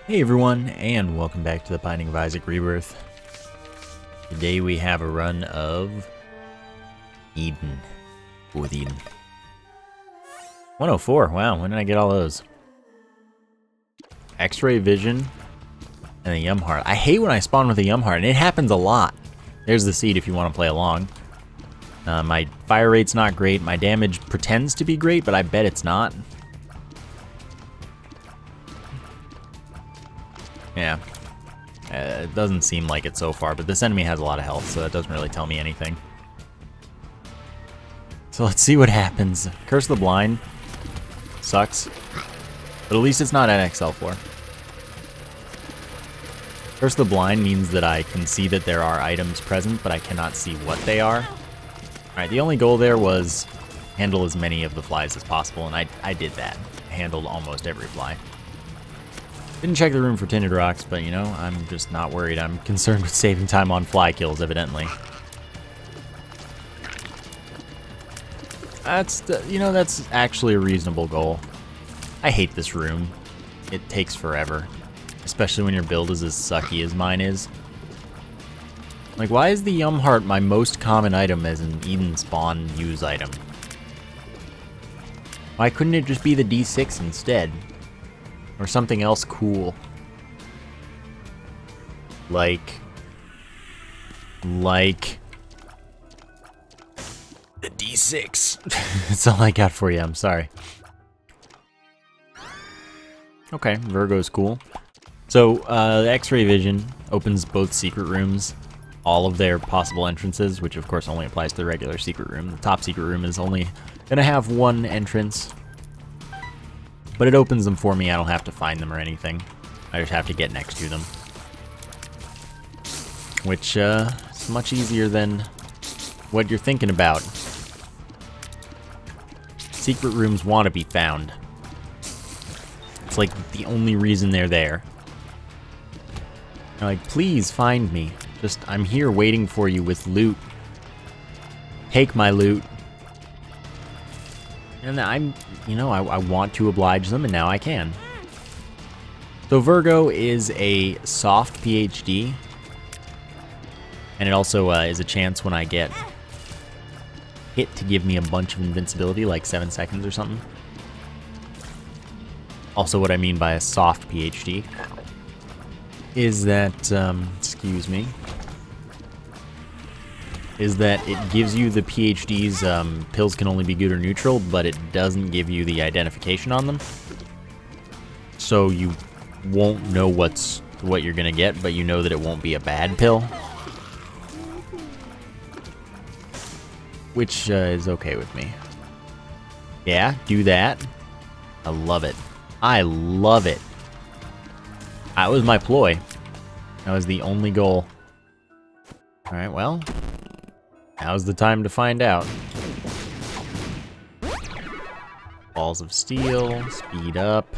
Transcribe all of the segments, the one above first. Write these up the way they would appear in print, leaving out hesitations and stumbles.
Hey everyone, and welcome back to the Binding of Isaac Rebirth. Today we have a run of Eden. With Eden. 104, wow, when did I get all those? X-ray vision and a Yum Heart. I hate when I spawn with a Yum Heart, and it happens a lot. There's the seed if you want to play along. My fire rate's not great, my damage pretends to be great, but I bet it's not. Yeah, it doesn't seem like it so far, but this enemy has a lot of health, so that doesn't really tell me anything. So let's see what happens. Curse of the Blind sucks, but at least it's not NXL4. Curse of the Blind means that I can see that there are items present, but I cannot see what they are. Alright, the only goal there was handle as many of the flies as possible, and I did that. I handled almost every fly. Didn't check the room for tinted rocks, but you know, I'm just not worried. I'm concerned with saving time on fly kills, evidently. That's actually a reasonable goal. I hate this room. It takes forever, especially when your build is as sucky as mine is. Like, why is the Yum Heart my most common item as an Eden spawn use item? Why couldn't it just be the D6 instead? Or something else cool. Like the D6. That's all I got for you, I'm sorry. Okay, Virgo's cool. So, the X-ray vision opens both secret rooms, all of their possible entrances, which of course only applies to the regular secret room. The top secret room is only gonna have one entrance. But it opens them for me, I don't have to find them or anything. I just have to get next to them. Which, is much easier than what you're thinking about. Secret rooms want to be found. It's like the only reason they're there. They're like, please find me. Just, I'm here waiting for you with loot. Take my loot. And I'm, you know, I want to oblige them, and now I can. So Virgo is a soft PhD, and it also is a chance when I get hit to give me a bunch of invincibility, like 7 seconds or something. Also, what I mean by a soft PhD is that, excuse me, is that it gives you the PhD's pills can only be good or neutral, but it doesn't give you the identification on them. So you won't know what you're gonna get, but you know that it won't be a bad pill. Which is okay with me. Yeah, do that. I love it. I love it. That was my ploy. That was the only goal. Alright, well, now's the time to find out. Balls of Steel, speed up,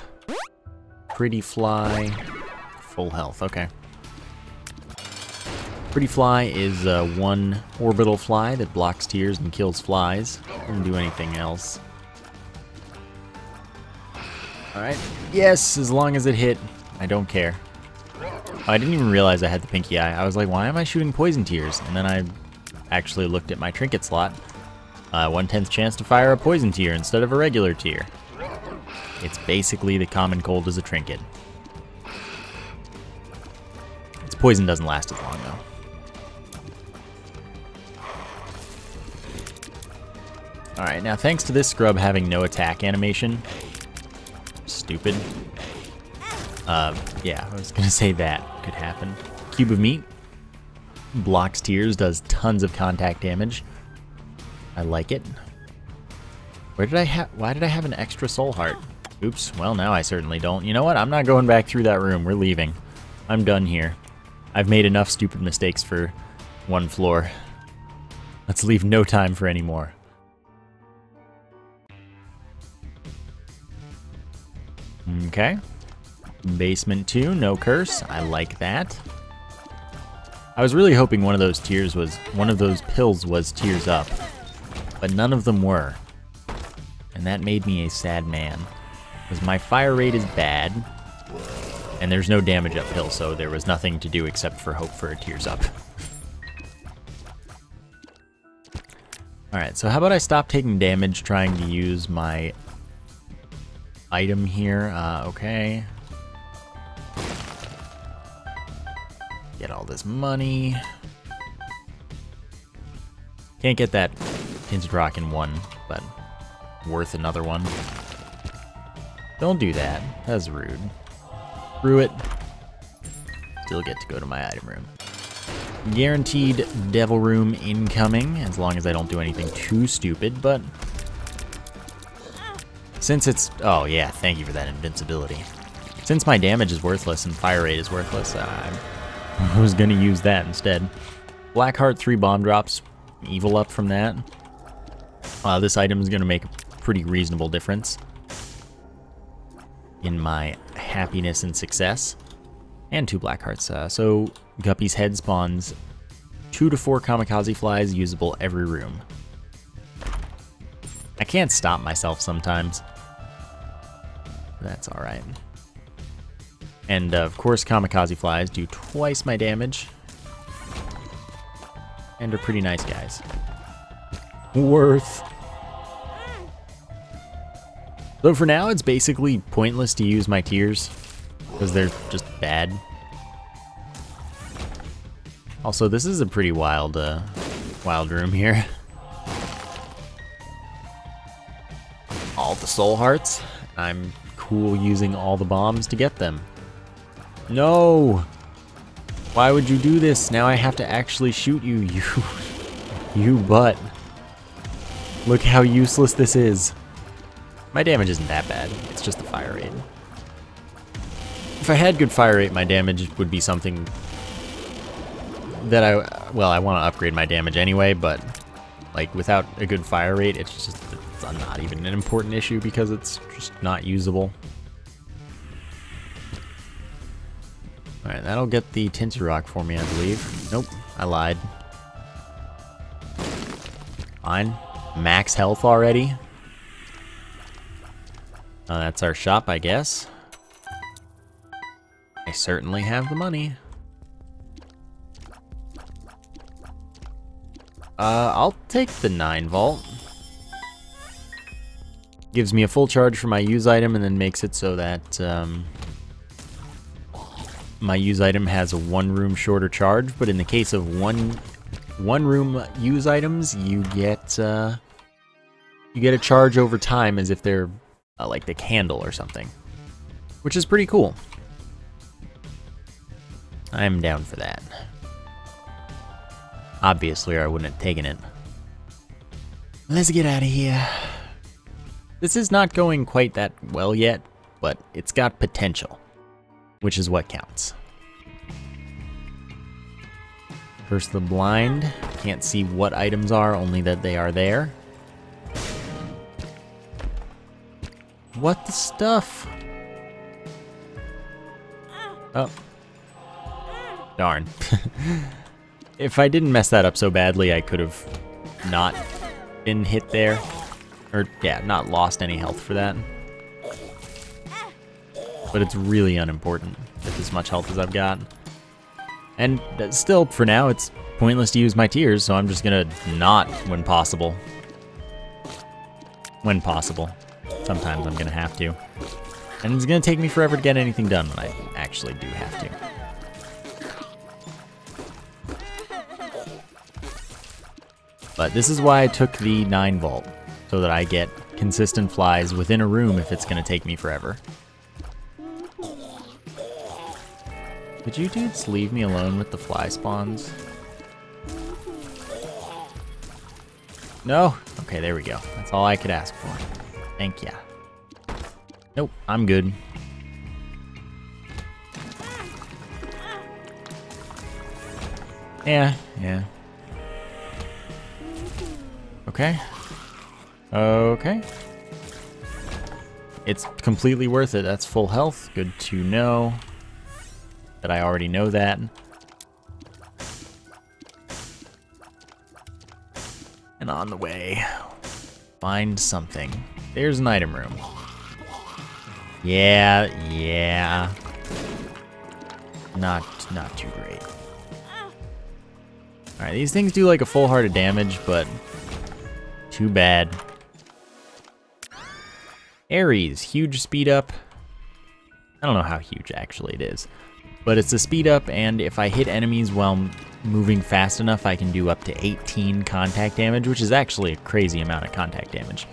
Pretty Fly, full health, okay. Pretty Fly is one orbital fly that blocks tears and kills flies. Doesn't do anything else. Alright, yes, as long as it hit, I don't care. Oh, I didn't even realize I had the pinky eye. I was like, why am I shooting poison tears? And then I actually looked at my trinket slot. 1/10 chance to fire a poison tear instead of a regular tear. It's basically the common cold as a trinket. Its poison doesn't last as long though. Alright, now thanks to this scrub having no attack animation. Stupid. Yeah, I was gonna say that could happen. Cube of Meat. Blocks tears, does tons of contact damage. I like it. Why did I have an extra soul heart? Oops, well now I certainly don't. You know what, I'm not going back through that room, we're leaving. I'm done here. I've made enough stupid mistakes for one floor. Let's leave no time for any more. Okay. Basement 2, no curse. I like that. I was really hoping one of those pills was tears up, but none of them were. And that made me a sad man, because my fire rate is bad, And there's no damage uphill, so there was nothing to do except for hope for a tears up. Alright, so how about I stop taking damage trying to use my item here. Okay. Get all this money. Can't get that Tinted Rock in one, but worth another one. Don't do that. That's rude. Screw it. Still get to go to my item room. Guaranteed Devil Room incoming, as long as I don't do anything too stupid, but since it's... Oh yeah, thank you for that invincibility. Since my damage is worthless and fire rate is worthless, I was gonna use that instead. Blackheart 3 bomb drops. Evil up from that. This item is gonna make a pretty reasonable difference in my happiness and success. And 2 black hearts. So Guppy's head spawns 2 to 4 kamikaze flies usable every room. I can't stop myself sometimes. That's alright. And of course kamikaze flies do twice my damage. And are pretty nice guys. Worth. So for now, it's basically pointless to use my tears, because they're just bad. Also, this is a pretty wild room here. All the soul hearts. I'm cool using all the bombs to get them. No! Why would you do this? Now I have to actually shoot you, you butt. Look how useless this is. My damage isn't that bad, it's just the fire rate. If I had good fire rate, my damage would be something that I want to upgrade my damage anyway, but like without a good fire rate, it's not even an important issue because it's just not usable. Alright, that'll get the Tinted Rock for me, I believe. Nope, I lied. Fine. Max health already. That's our shop, I guess. I certainly have the money. I'll take the 9 vault. Gives me a full charge for my use item and then makes it so that my use item has a 1 room shorter charge, but in the case of one room use items, you get a charge over time as if they're like the candle or something, which is pretty cool. I'm down for that. Obviously, or I wouldn't have taken it. Let's get out of here. This is not going quite that well yet, but it's got potential, which is what counts. First the blind. Can't see what items are, only that they are there. What the stuff? Oh. Darn. If I didn't mess that up so badly, I could have not been hit there. Or, yeah, not lost any health for that. But it's really unimportant with as much health as I've got. And still, for now, it's pointless to use my tears, so I'm just gonna not when possible. When possible. Sometimes I'm gonna have to. And it's gonna take me forever to get anything done when I actually do have to. But this is why I took the 9 vault, so that I get consistent flies within a room if it's gonna take me forever. Could you dudes leave me alone with the fly spawns? No? Okay, there we go. That's all I could ask for. Thank ya. Nope, I'm good. Yeah. Okay. Okay. It's completely worth it. That's full health. Good to know that I already know that. And on the way, find something. There's an item room. Yeah. Not too great. Alright, these things do like a full heart of damage, but too bad. Ares, huge speed up. I don't know how huge actually it is, but it's a speed up, and if I hit enemies while moving fast enough, I can do up to 18 contact damage, which is actually a crazy amount of contact damage.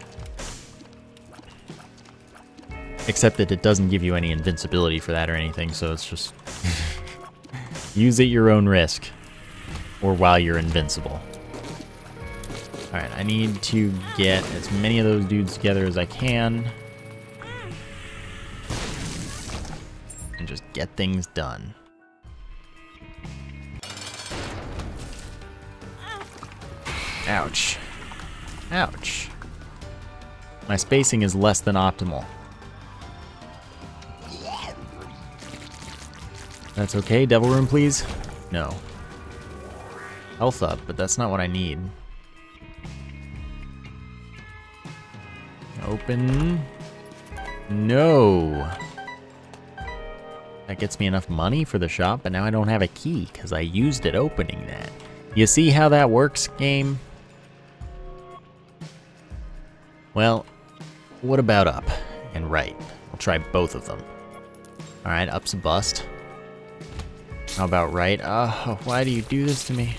Except that it doesn't give you any invincibility for that or anything, so it's just use at your own risk, or while you're invincible. Alright, I need to get as many of those dudes together as I can. And just get things done. Ouch. Ouch. My spacing is less than optimal. That's okay. Devil room, please? No. Health up, but that's not what I need. Open. No. That gets me enough money for the shop, but now I don't have a key because I used it opening that. You see how that works, game? Well, what about up and right? I'll try both of them. Alright, up's a bust. How about right? Oh, why do you do this to me?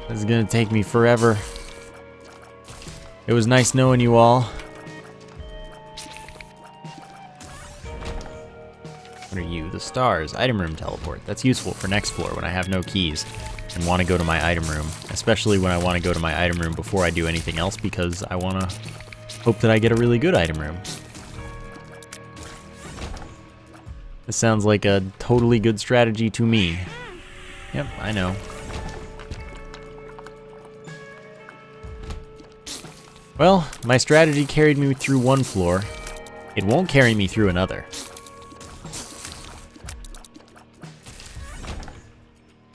This is gonna take me forever. It was nice knowing you all. What are you? The stars. Item room teleport. That's useful for next floor when I have no keys and want to go to my item room. Especially when I want to go to my item room before I do anything else, because I want to hope that I get a really good item room. This sounds like a totally good strategy to me. Yep, I know. Well, my strategy carried me through one floor. It won't carry me through another.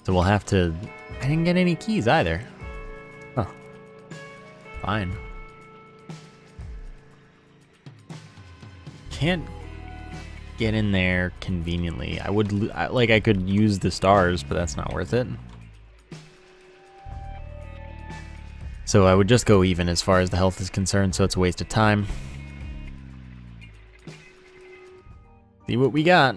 So we'll have to... I didn't get any keys either. Huh. Fine. Can't get in there conveniently. I would... I could use the stars, but that's not worth it. So I would just go even as far as the health is concerned, so it's a waste of time. See what we got.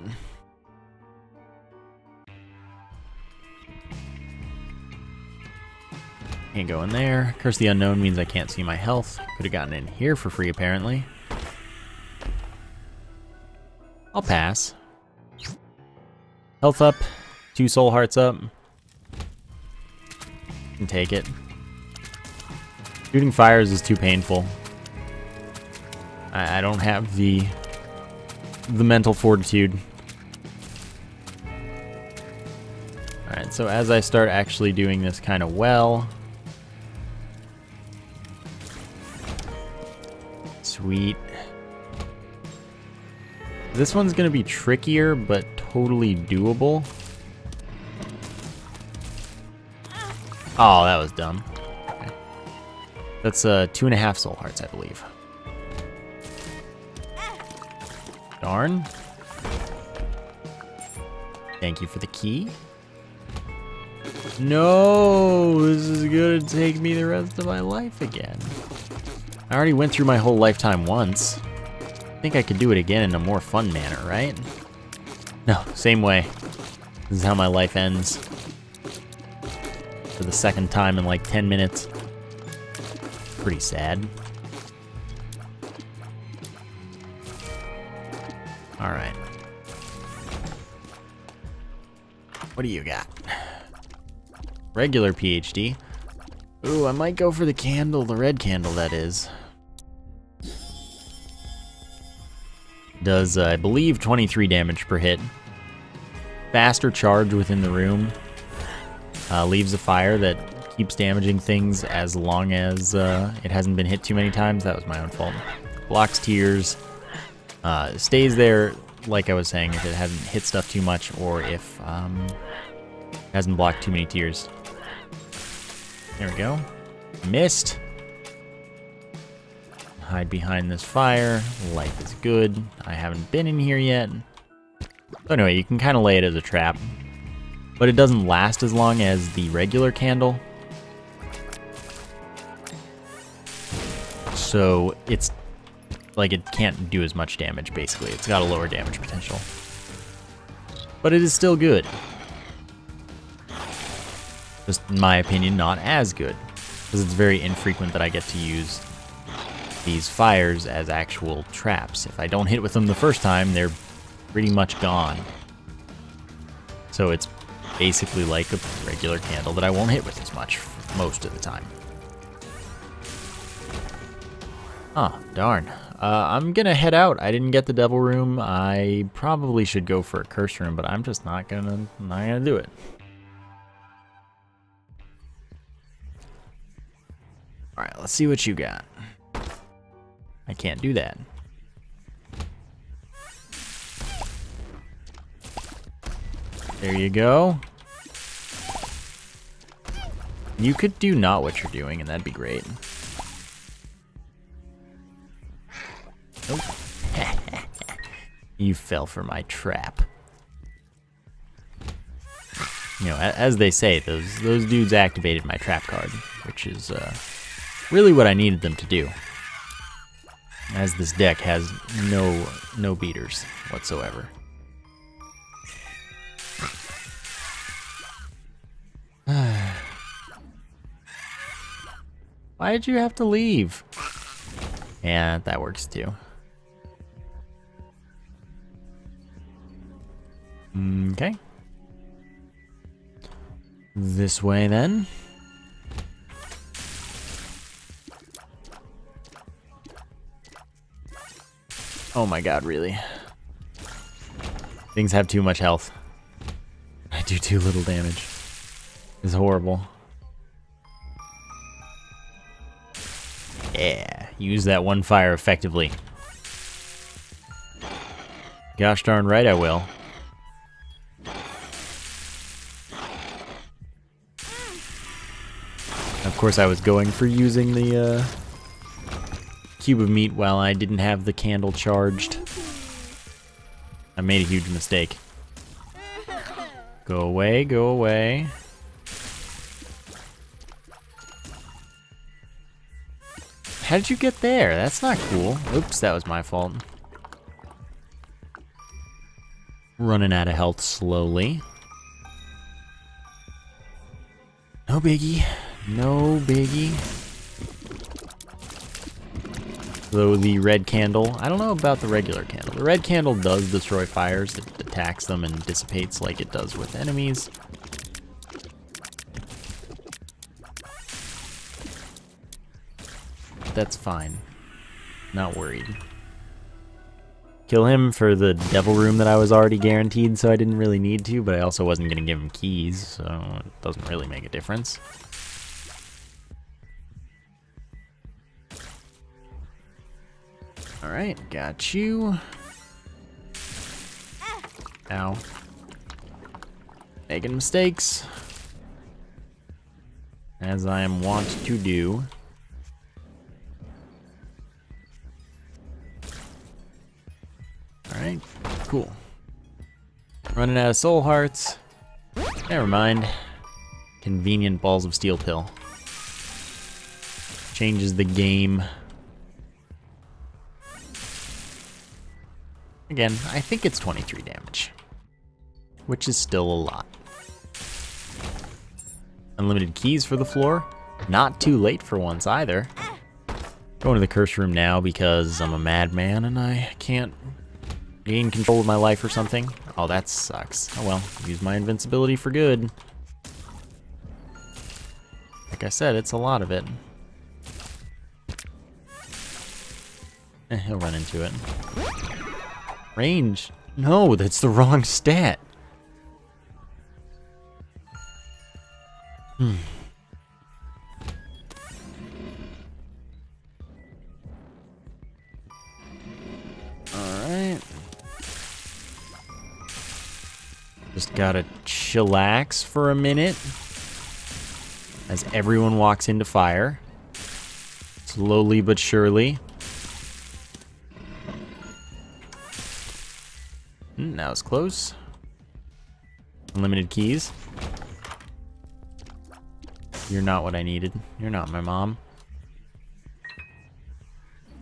Can't go in there. Curse the Unknown means I can't see my health. Could have gotten in here for free, apparently. I'll pass. Health up. 2 soul hearts up. Can take it. Shooting fires is too painful. I don't have the mental fortitude. Alright, so as I start actually doing this kind of well... Sweet. This one's gonna be trickier, but totally doable. Oh, that was dumb. Okay. That's 2.5 soul hearts, I believe. Darn. Thank you for the key. No, this is gonna take me the rest of my life again. I already went through my whole lifetime once. I think I could do it again in a more fun manner, right? No, same way. This is how my life ends. For the second time in like 10 minutes. Pretty sad. Alright. What do you got? Regular PhD. Ooh, I might go for the candle, the red candle that is. Does, I believe, 23 damage per hit. Faster charge within the room. Leaves a fire that keeps damaging things as long as it hasn't been hit too many times. That was my own fault. Blocks tears. Stays there, like I was saying, if it hasn't hit stuff too much or if it hasn't blocked too many tears. There we go. Missed. Hide behind this fire. Life is good. I haven't been in here yet. So anyway, you can kind of lay it as a trap. But it doesn't last as long as the regular candle. So it's like it can't do as much damage, basically. It's got a lower damage potential. But it is still good. Just in my opinion, not as good. Because it's very infrequent that I get to use these fires as actual traps. If I don't hit with them the first time, they're pretty much gone. So it's basically like a regular candle that I won't hit with as much most of the time. Oh, darn. I'm gonna head out. I didn't get the devil room. I probably should go for a curse room, but I'm just not gonna do it. Alright, let's see what you got. I can't do that. There you go. You could do not what you're doing, and that'd be great. Nope. You fell for my trap. You know, as they say, those dudes activated my trap card, which is really what I needed them to do. As this deck has no beaters whatsoever. Why did you have to leave? Yeah, that works too. Okay. This way then. Oh my god, really? Things have too much health. I do too little damage. It's horrible. Yeah, use that one fire effectively. Gosh darn right I will. Of course I was going for using the cube of meat while I didn't have the candle charged. I made a huge mistake. Go away, go away. How did you get there? That's not cool. Oops, that was my fault. Running out of health slowly. No biggie. No biggie. Though the red candle, I don't know about the regular candle. The red candle does destroy fires. It attacks them and dissipates like it does with enemies. That's fine. Not worried. Kill him for the devil room that I was already guaranteed, so I didn't really need to, but I also wasn't going to give him keys, so it doesn't really make a difference. Alright, got you. Ow. Making mistakes. As I am wont to do. Alright, cool. Running out of soul hearts. Never mind. Convenient balls of steel pill. Changes the game. Again, I think it's 23 damage. Which is still a lot. Unlimited keys for the floor. Not too late for once either. Going to the curse room now because I'm a madman and I can't gain control of my life or something. Oh, that sucks. Oh well, use my invincibility for good. Like I said, it's a lot of it. He'll run into it. Range. No, that's the wrong stat. Alright. Just gotta chillax for a minute. As everyone walks into fire. Slowly but surely. That was close. Unlimited keys. You're not what I needed. You're not my mom.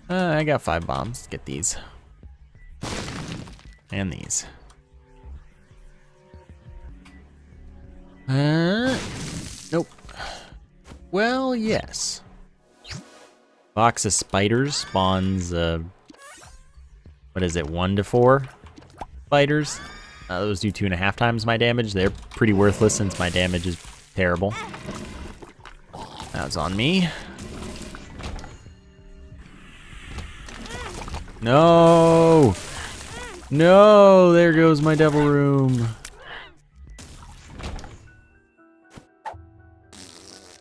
I got 5 bombs. Let's get these. And these. Nope. Well, yes. Box of spiders spawns, what is it, 1 to 4 spiders? Those do 2.5 times my damage. They're pretty worthless since my damage is terrible. That's on me. No! No! There goes my devil room.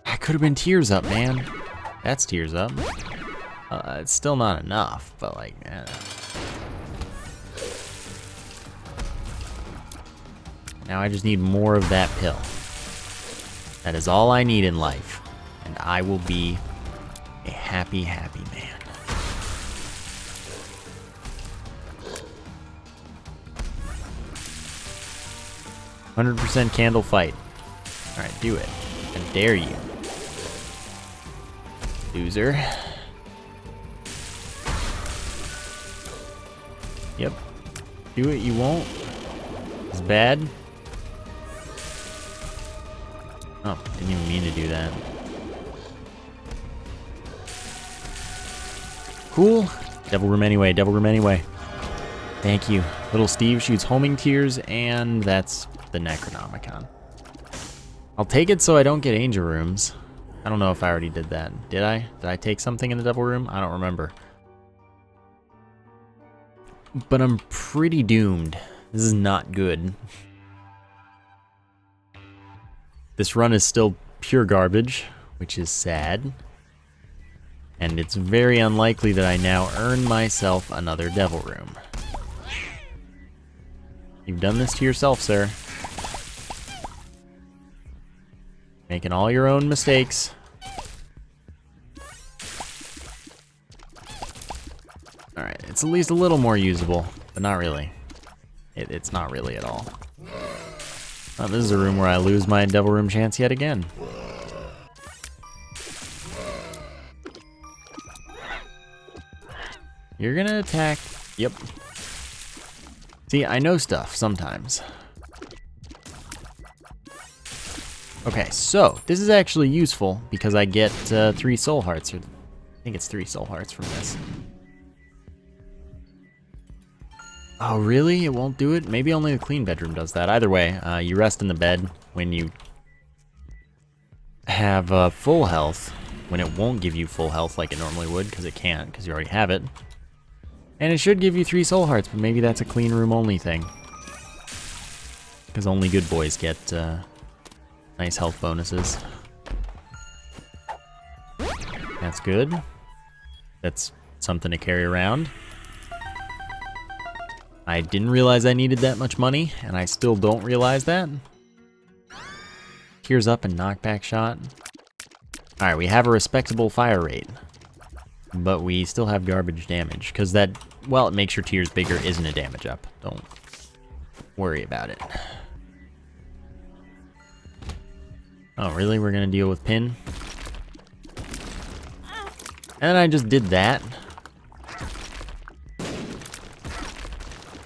I could have been tears up, man. That's tears up. It's still not enough, but like, now I just need more of that pill. That is all I need in life. And I will be a happy, happy man. "100% candle fight." Alright, do it. I dare you. Loser. Yep. Do it, you won't. It's bad. Oh, didn't even mean to do that. Cool. Devil room anyway, devil room anyway. Thank you. Little Steve shoots homing tears, and that's the Necronomicon. I'll take it so I don't get angel rooms. I don't know if I already did that. Did I? Did I take something in the devil room? I don't remember. But I'm pretty doomed. This is not good. This run is still pure garbage, which is sad. And it's very unlikely that I now earn myself another devil room. You've done this to yourself, sir. Making all your own mistakes. Alright, it's at least a little more usable, but not really. It's not really at all. Oh, this is a room where I lose my devil room chance yet again. You're gonna attack. Yep. See, I know stuff sometimes. Okay, so this is actually useful because I get 3 soul hearts. Or I think it's 3 soul hearts from this. Oh, really? It won't do it? Maybe only the clean bedroom does that. Either way, you rest in the bed when you have full health, when it won't give you full health like it normally would, because it can't, because you already have it. And it should give you 3 soul hearts, but maybe that's a clean room only thing. Because only good boys get nice health bonuses. That's good. That's something to carry around. I didn't realize I needed that much money, and I still don't realize that. Tears up and knockback shot. Alright, we have a respectable fire rate. But we still have garbage damage, because that, well, it makes your tears bigger isn't a damage up. Don't worry about it. Oh, really? We're gonna deal with Pin? And I just did that.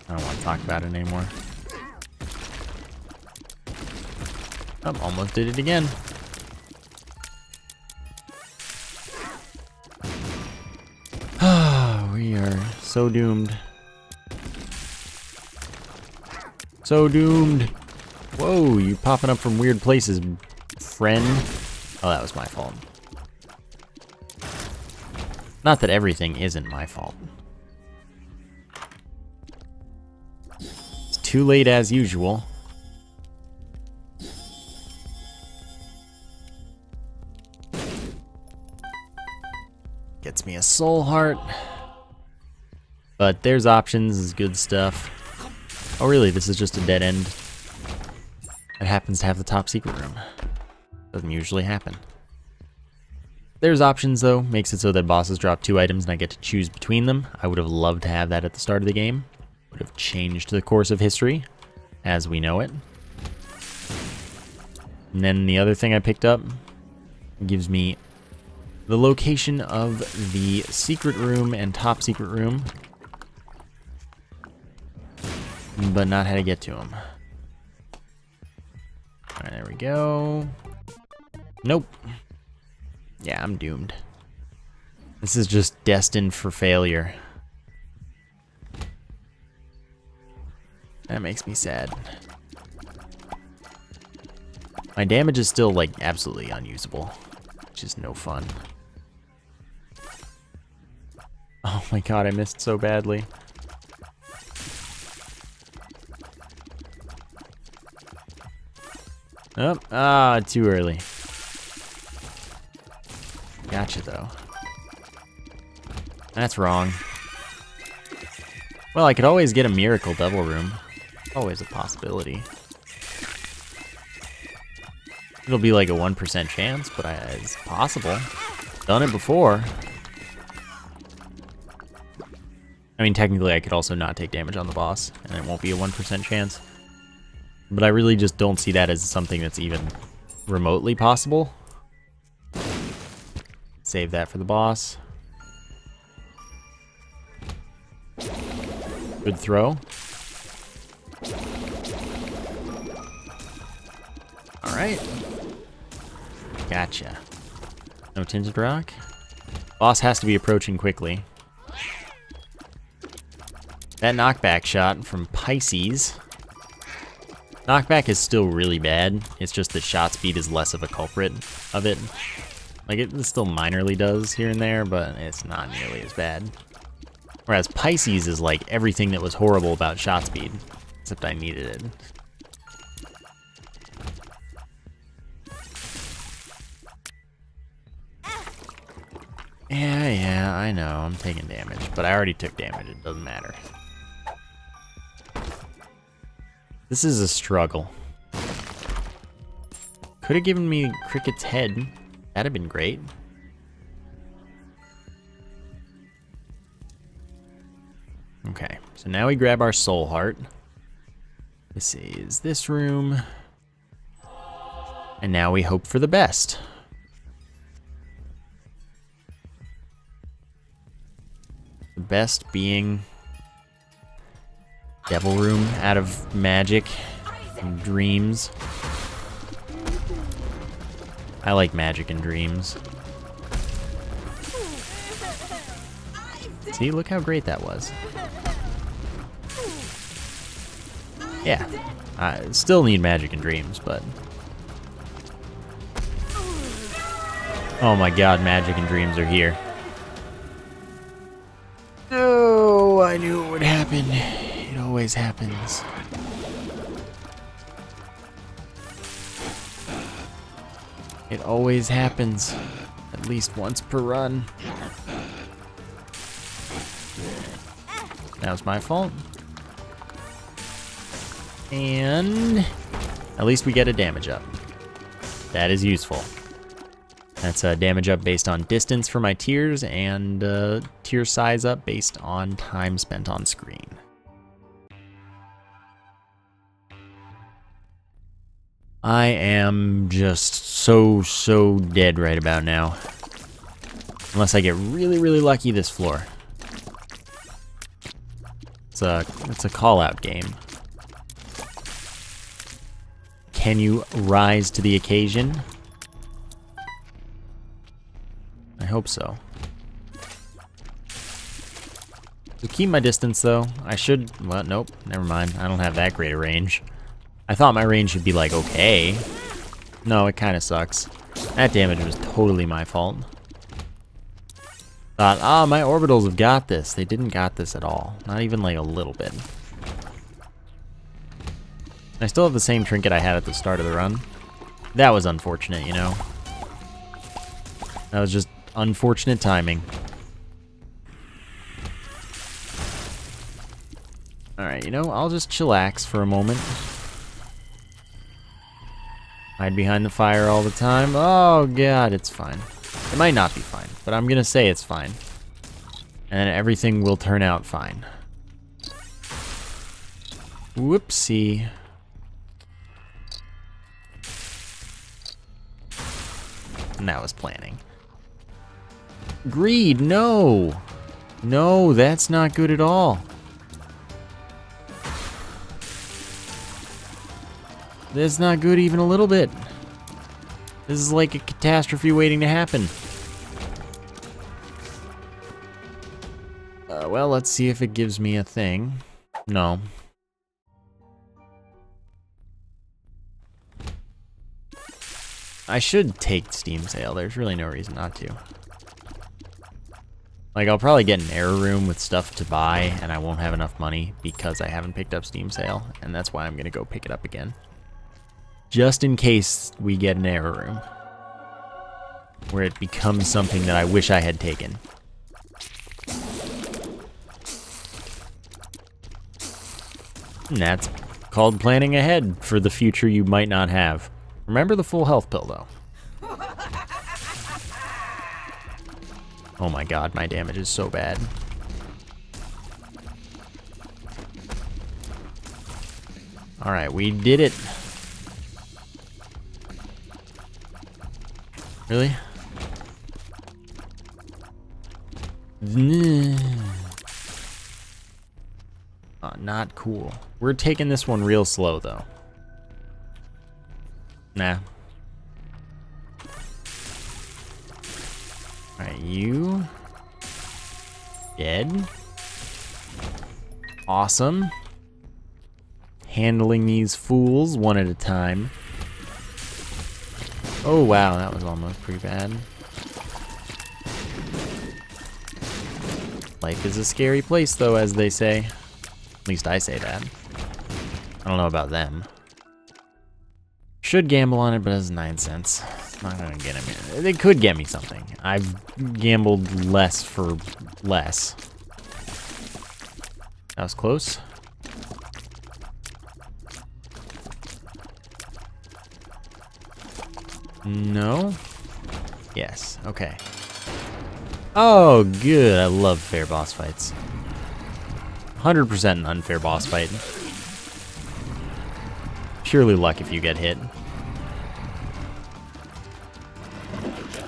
I don't want to talk about it anymore. Oh, almost did it again. We are so doomed. So doomed. Whoa, you popping up from weird places, friend. Oh, that was my fault. Not that everything isn't my fault. It's too late as usual. Gets me a soul heart. But there's options, is good stuff. Oh really, this is just a dead end. It happens to have the top secret room. Doesn't usually happen. There's options though, makes it so that bosses drop 2 items and I get to choose between them. I would have loved to have that at the start of the game. would have changed the course of history as we know it. And then the other thing I picked up gives me the location of the secret room and top secret room, but not how to get to them. Alright, there we go. Nope. Yeah, I'm doomed. This is just destined for failure. That makes me sad. My damage is still, like, absolutely unusable, which is no fun. Oh my god, I missed so badly. Oh, too early. Gotcha, though. That's wrong. Well, I could always get a miracle double room. Always a possibility. It'll be like a 1% chance, but it's possible. Done it before. I mean, technically, I could also not take damage on the boss, and it won't be a 1% chance. But I really just don't see that as something that's even remotely possible. Save that for the boss. Good throw. Alright. Gotcha. No tinted rock. Boss has to be approaching quickly. That knockback shot from Pisces. Knockback is still really bad. It's just that shot speed is less of a culprit of it. Like, it still minorly does here and there, but it's not nearly as bad. Whereas Pisces is like everything that was horrible about shot speed, except I needed it. Yeah, I know, I'm taking damage, but I already took damage, it doesn't matter. This is a struggle. Could have given me Cricket's head. That'd have been great. Okay, so now we grab our soul heart. This is this room. And now we hope for the best. The best being Devil Room out of magic and dreams. I like magic and dreams. See, look how great that was. Yeah, I still need magic and dreams, but... Oh my god, magic and dreams are here. Oh, I knew it would happen. It always happens. It always happens. At least once per run. That was my fault. And at least we get a damage up. That is useful. That's a damage up based on distance for my tiers, and tier size up based on time spent on screen. I am just so dead right about now. Unless I get really lucky this floor. It's a call-out game. Can you rise to the occasion? I hope so. To keep my distance though, I should, well, nope, never mind. I don't have that great a range. I thought my range should be like, okay. No, it kind of sucks. That damage was totally my fault. Thought, my orbitals have got this. They didn't got this at all. Not even like a little bit. I still have the same trinket I had at the start of the run. That was unfortunate, you know. That was just unfortunate timing. Alright, you know, I'll just chillax for a moment. Hide behind the fire all the time. Oh god, it's fine. It might not be fine, but I'm gonna say it's fine. And then everything will turn out fine. Whoopsie. And that was planning. Greed, no! No, that's not good at all. That's not good even a little bit. This is like a catastrophe waiting to happen. Well, let's see if it gives me a thing. No. I should take Steam Sale. There's really no reason not to. Like, I'll probably get an error room with stuff to buy, and I won't have enough money because I haven't picked up Steam Sale, and that's why I'm going to go pick it up again. Just in case we get an error room. Where it becomes something that I wish I had taken. And that's called planning ahead for the future you might not have. Remember the full health pill, though. Oh my god, my damage is so bad. Alright, we did it. Really? Not cool. We're taking this one real slow, though. Nah. Alright, you. Dead. Awesome. Handling these fools one at a time. Oh, wow, that was almost pretty bad. Life is a scary place, though, as they say. At least I say that. I don't know about them. Should gamble on it, but it's 9 cents. It's not gonna get me. They could get me something. I've gambled less for less. That was close. No? Yes, okay. Oh, good. I love fair boss fights. 100% an unfair boss fight. Purely luck if you get hit.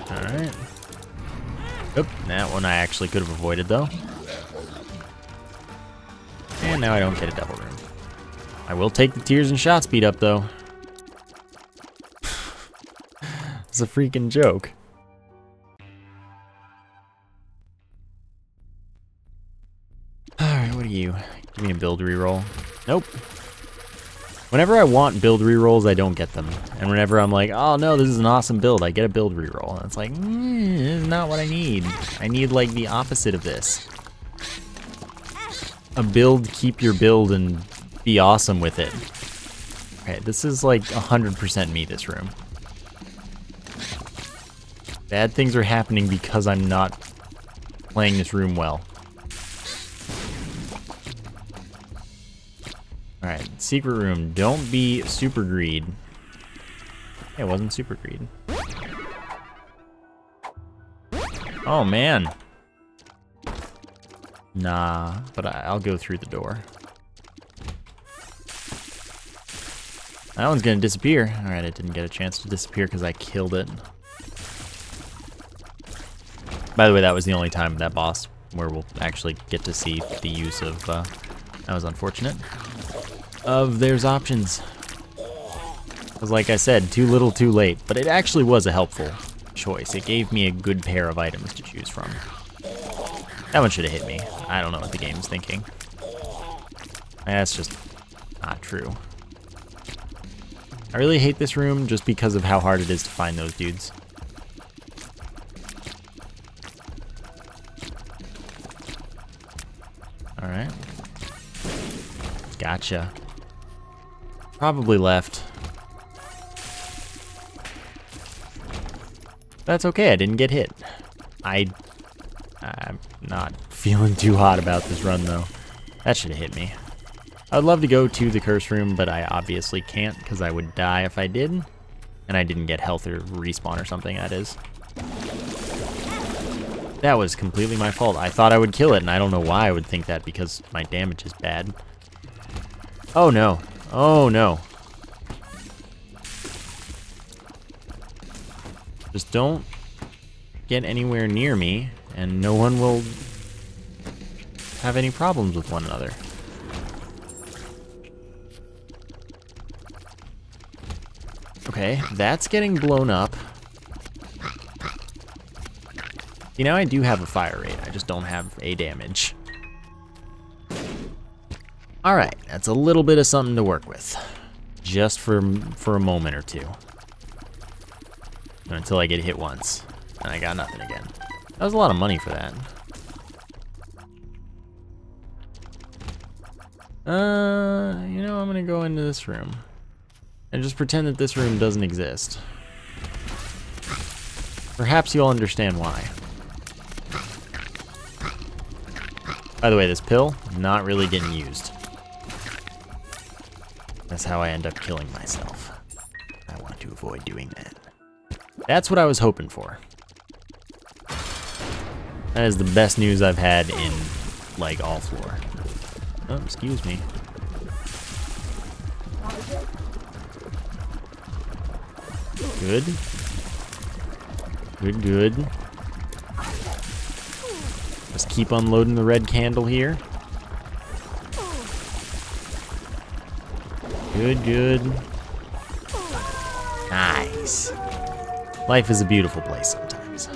Alright. Oop, that one I actually could have avoided, though. And now I don't get a double room. I will take the tears and shot speed up, though. It's a freaking joke. Alright, what are you? Give me a build reroll. Nope. Whenever I want build rerolls, I don't get them. And whenever I'm like, oh no, this is an awesome build, I get a build reroll. And it's like, this is not what I need. I need like the opposite of this. A build, keep your build, and be awesome with it. Okay, this is like 100% me, this room. Bad things are happening because I'm not playing this room well. Alright, secret room. Don't be super greed. Hey, it wasn't super greed. Oh, man. Nah, but I'll go through the door. That one's gonna disappear. Alright, it didn't get a chance to disappear because I killed it. By the way, that was the only time that boss where we'll actually get to see the use of, that was unfortunate, of there's options. Because like I said, too little, too late. But it actually was a helpful choice. It gave me a good pair of items to choose from. That one should have hit me. I don't know what the game's thinking. That's just not true. I really hate this room just because of how hard it is to find those dudes. Alright. Gotcha. Probably left. That's okay, I didn't get hit. I'm not feeling too hot about this run, though. That should have hit me. I'd love to go to the curse room, but I obviously can't because I would die if I did. And I didn't get health or respawn or something, that is. That was completely my fault. I thought I would kill it, and I don't know why I would think that because my damage is bad. Oh no. Oh no. Just don't get anywhere near me, and no one will have any problems with one another. Okay, that's getting blown up. You know, I do have a fire rate, I just don't have a damage. Alright, that's a little bit of something to work with. Just for a moment or two. Until I get hit once, and I got nothing again. That was a lot of money for that. You know, I'm gonna go into this room. And just pretend that this room doesn't exist. Perhaps you'll understand why. By the way, this pill, not really getting used. That's how I end up killing myself. I want to avoid doing that. That's what I was hoping for. That is the best news I've had in, like, all floor. Oh, excuse me. Good. Good, good. Just keep unloading the red candle here. Good, good. Nice. Life is a beautiful place sometimes.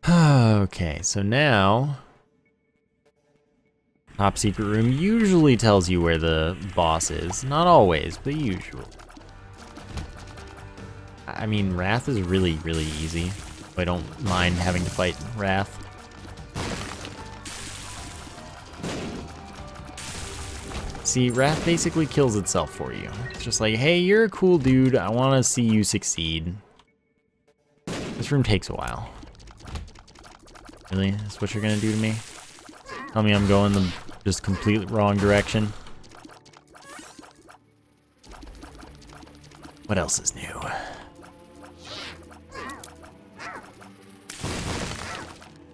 Okay, so now... Top secret room usually tells you where the boss is. Not always, but usually. I mean, Wrath is really, really easy. I don't mind having to fight Wrath. See, Wrath basically kills itself for you. It's just like, hey, you're a cool dude. I want to see you succeed. This room takes a while. Really? That's what you're going to do to me? Tell me I'm going the just completely wrong direction. What else is new?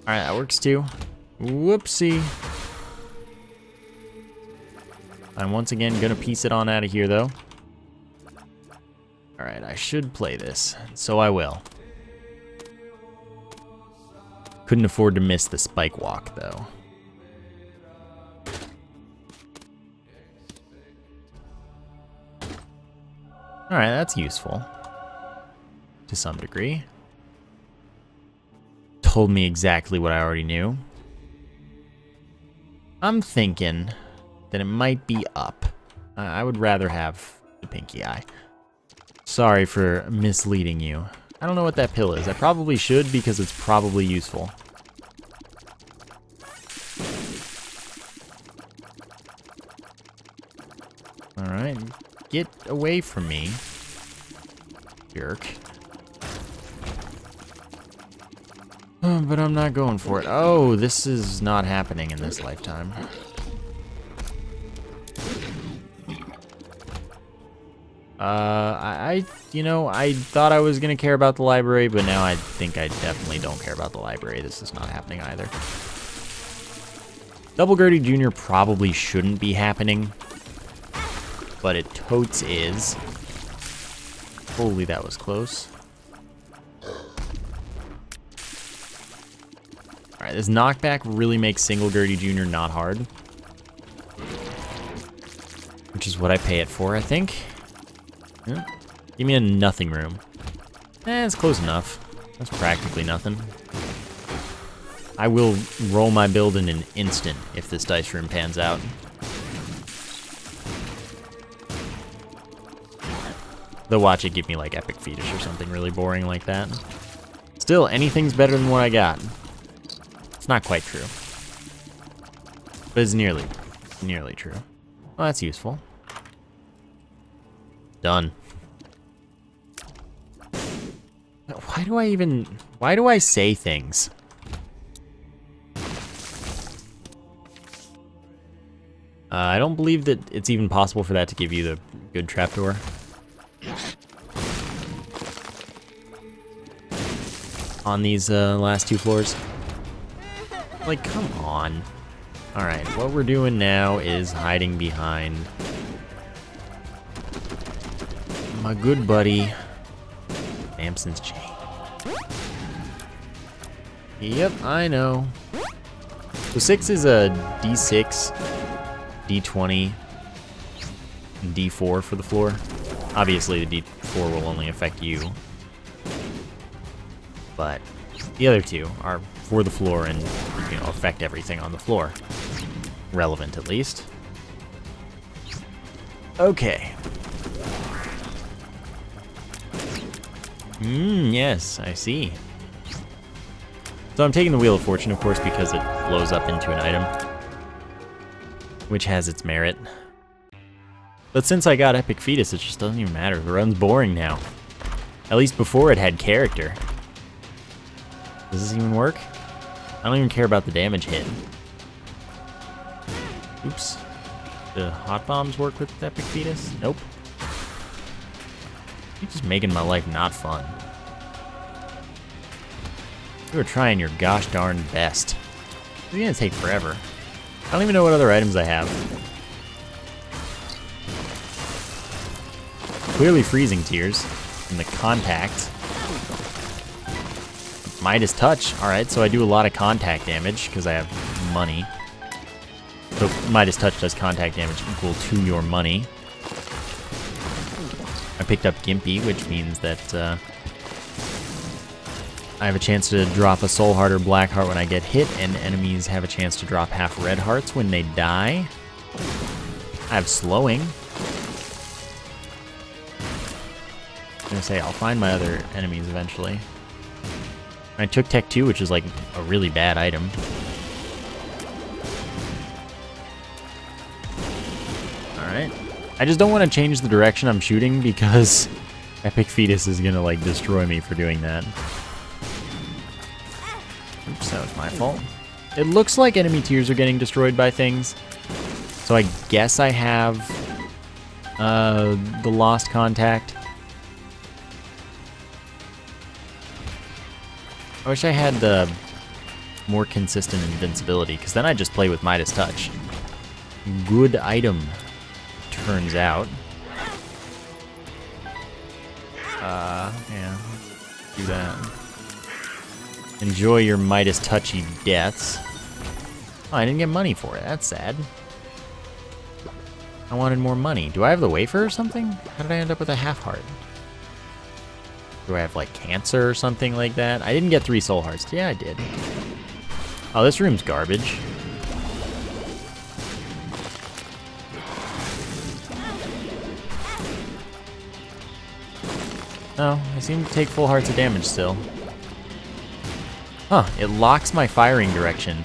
Alright, that works too. Whoopsie. I'm once again gonna piece it on out of here though. Alright, I should play this, so I will. Couldn't afford to miss the spike walk though. Alright, that's useful. To some degree. Told me exactly what I already knew. I'm thinking that it might be up. I would rather have the pinky eye. Sorry for misleading you. I don't know what that pill is. I probably should because it's probably useful. Alright, get away from me, jerk. But I'm not going for it. Oh, this is not happening in this lifetime. You know, I thought I was gonna care about the library, but now I think I definitely don't care about the library. This is not happening either. Double Gertie Jr. probably shouldn't be happening, but it totes is. Holy, that was close. Alright, this knockback really makes single Gertie Jr. not hard. Which is what I pay it for, I think. Yeah. Give me a nothing room. It's close enough. That's practically nothing. I will roll my build in an instant if this dice room pans out. They'll watch it give me like Epictetus or something really boring like that. Still, anything's better than what I got. It's not quite true. But it's nearly true. Well, that's useful. Done. Why do I say things? I don't believe that it's even possible for that to give you the good trapdoor. On these last two floors. Like, come on. Alright, what we're doing now is hiding behind my good buddy, Samson's chain. Yep, I know. So 6 is a D6, D20, and D4 for the floor. Obviously, the D4 will only affect you. But the other two are for the floor and, you know, affect everything on the floor. Relevant, at least. Okay. Yes, I see. So I'm taking the Wheel of Fortune, of course, because it blows up into an item, which has its merit. But since I got Epictetus, it just doesn't even matter. The run's boring now. At least before it had character. Does this even work? I don't even care about the damage hit. Oops. Do hot bombs work with Epictetus? Nope. You're just making my life not fun. You are trying your gosh darn best. It's gonna take forever. I don't even know what other items I have. Clearly freezing tears in the contact. Midas touch. Alright, so I do a lot of contact damage because I have money. So Midas touch does contact damage equal to your money. I picked up Gimpy, which means that I have a chance to drop a soul heart or black heart when I get hit, and enemies have a chance to drop half red hearts when they die. I have slowing. I'm gonna say I'll find my other enemies eventually. I took Tech 2, which is like a really bad item. Alright. I just don't want to change the direction I'm shooting because Epictetus is gonna like destroy me for doing that. Oops, that was my fault. It looks like enemy tiers are getting destroyed by things. So I guess I have the lost contact. I wish I had the more consistent invincibility, because then I just play with Midas Touch. Good item, turns out. Yeah, do that. Enjoy your Midas Touchy deaths. Oh, I didn't get money for it. That's sad. I wanted more money. Do I have the wafer or something? How did I end up with a half heart? Do I have, like, cancer or something like that? I didn't get 3 soul hearts. Yeah, I did. Oh, this room's garbage. Oh, I seem to take full hearts of damage still. Huh, it locks my firing direction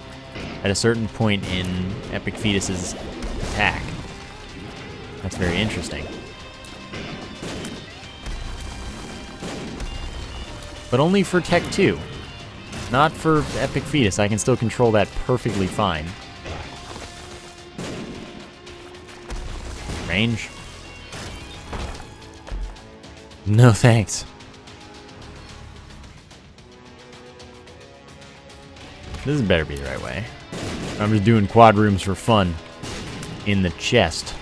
at a certain point in Epictetus's attack. That's very interesting. But only for Tech 2. Not for Epictetus. I can still control that perfectly fine. Range? No thanks. This better be the right way. I'm just doing quad rooms for fun. In the chest.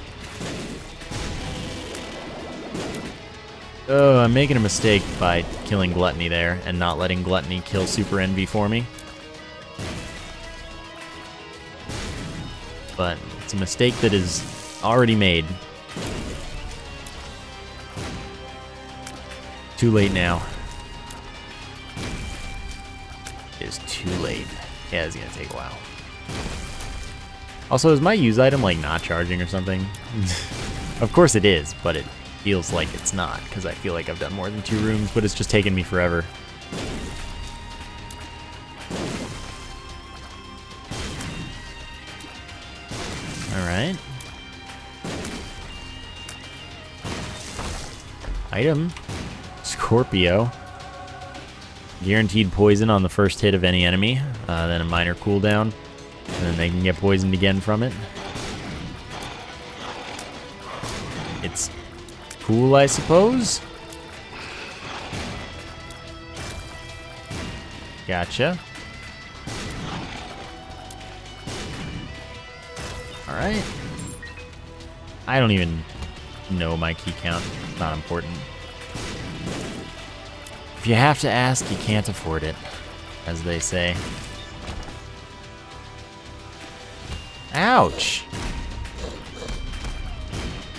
Oh, I'm making a mistake by killing Gluttony there and not letting Gluttony kill Super Envy for me. But it's a mistake that is already made. Too late now. It's too late. Yeah, it's gonna take a while. Also, is my use item like not charging or something? Of course it is, but it feels like it's not, because I feel like I've done more than 2 rooms, but it's just taken me forever. Alright. Item. Scorpio. Guaranteed poison on the first hit of any enemy, then a minor cooldown, and then they can get poisoned again from it. It's cool, I suppose. Gotcha. Alright. I don't even know my key count. It's not important. If you have to ask, you can't afford it, as they say. Ouch!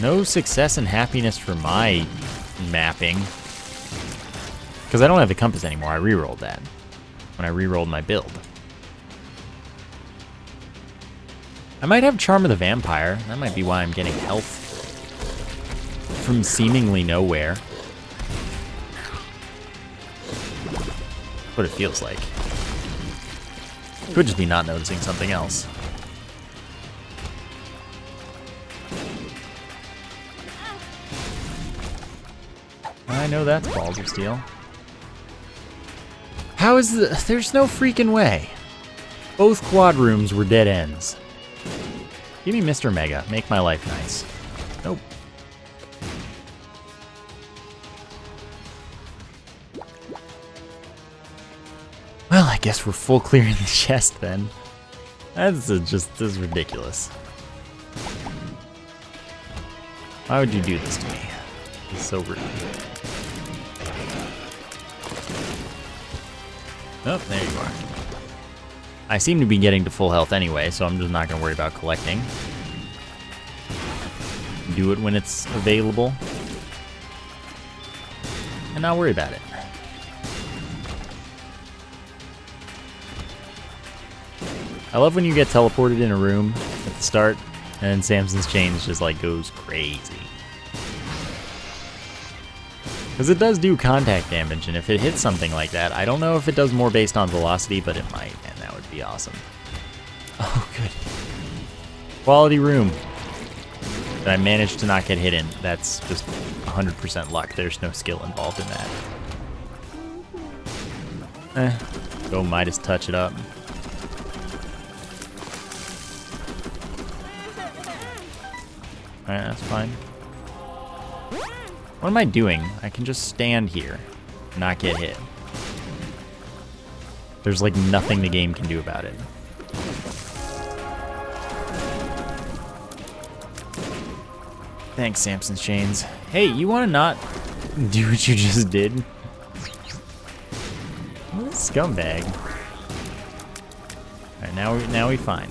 No success and happiness for my mapping. Because I don't have the compass anymore. I re-rolled that when I re-rolled my build. I might have Charm of the Vampire. That might be why I'm getting health from seemingly nowhere. What it feels like. Could just be not noticing something else. I know that's balls of steel. How is the... There's no freaking way. Both quad rooms were dead ends. Give me Mr. Mega. Make my life nice. Nope. Well, I guess we're full clearing the chest then. This is ridiculous. Why would you do this to me? It's so rude. Oh, there you are. I seem to be getting to full health anyway, so I'm just not going to worry about collecting. Do it when it's available. And not worry about it. I love when you get teleported in a room at the start, and then Samson's Chains just like goes crazy. Because it does do contact damage, and if it hits something like that, I don't know if it does more based on velocity, but it might, and that would be awesome. Oh, good. Quality room. That I managed to not get hit in. That's just 100% luck. There's no skill involved in that. Go Midas touch it up. Alright, that's fine. What am I doing? I can just stand here and not get hit. There's like nothing the game can do about it. Thanks, Samson's Chains. Hey, you want to not do what you just did? What a scumbag. Alright, now we fine.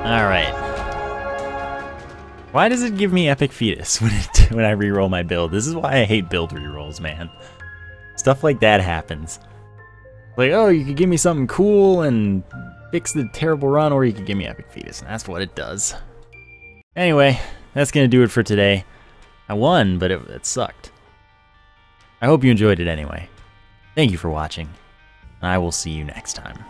Alright. Why does it give me Epictetus when I reroll my build? This is why I hate build rerolls, man. Stuff like that happens. Like, oh, you could give me something cool and fix the terrible run, or you could give me Epictetus, and that's what it does. Anyway, that's gonna do it for today. I won, but it sucked. I hope you enjoyed it anyway. Thank you for watching, and I will see you next time.